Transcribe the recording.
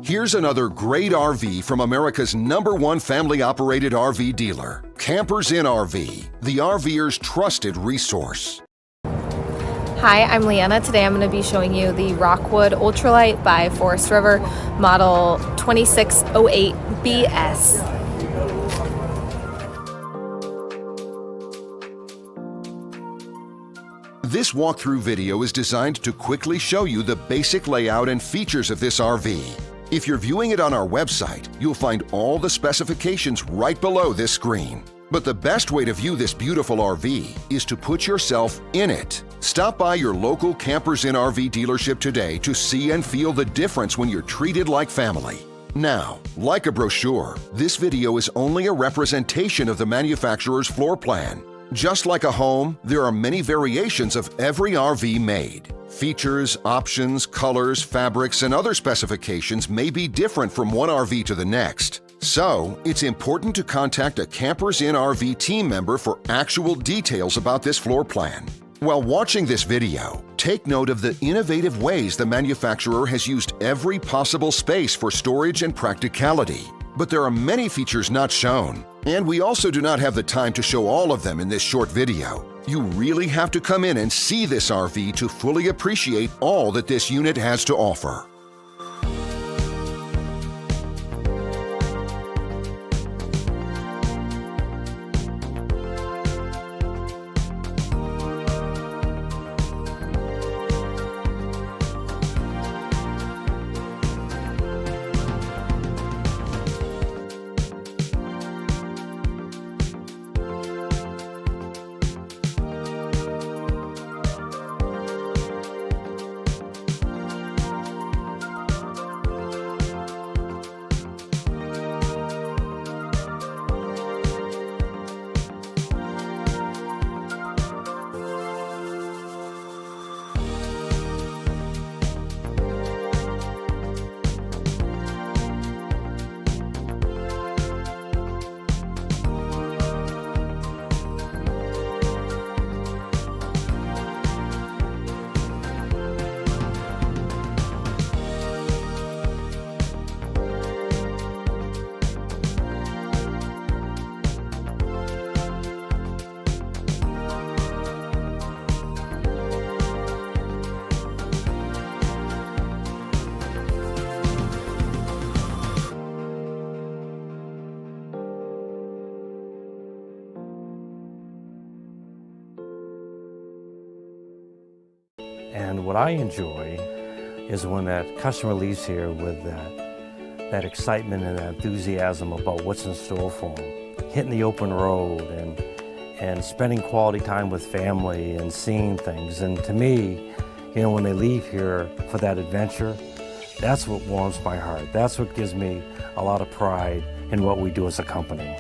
Here's another great RV from America's #1 family-operated RV dealer, Campers Inn RV, the RVer's trusted resource. Hi, I'm Leanna. Today I'm going to be showing you the Rockwood Ultra Lite by Forest River, model 2608BS. This walkthrough video is designed to quickly show you the basic layout and features of this RV. If you're viewing it on our website, you'll find all the specifications right below this screen. But the best way to view this beautiful RV is to put yourself in it. Stop by your local Campers Inn RV dealership today to see and feel the difference when you're treated like family. Now, like a brochure, this video is only a representation of the manufacturer's floor plan. Just like a home, there are many variations of every RV made. Features, options, colors, fabrics, and other specifications may be different from one RV to the next. So, it's important to contact a Campers Inn RV team member for actual details about this floor plan. While watching this video, take note of the innovative ways the manufacturer has used every possible space for storage and practicality. But there are many features not shown, and we also do not have the time to show all of them in this short video. You really have to come in and see this RV to fully appreciate all that this unit has to offer. And what I enjoy is when that customer leaves here with that excitement and that enthusiasm about what's in store for them. Hitting the open road and spending quality time with family and seeing things. And to me, you know, when they leave here for that adventure, that's what warms my heart. That's what gives me a lot of pride in what we do as a company.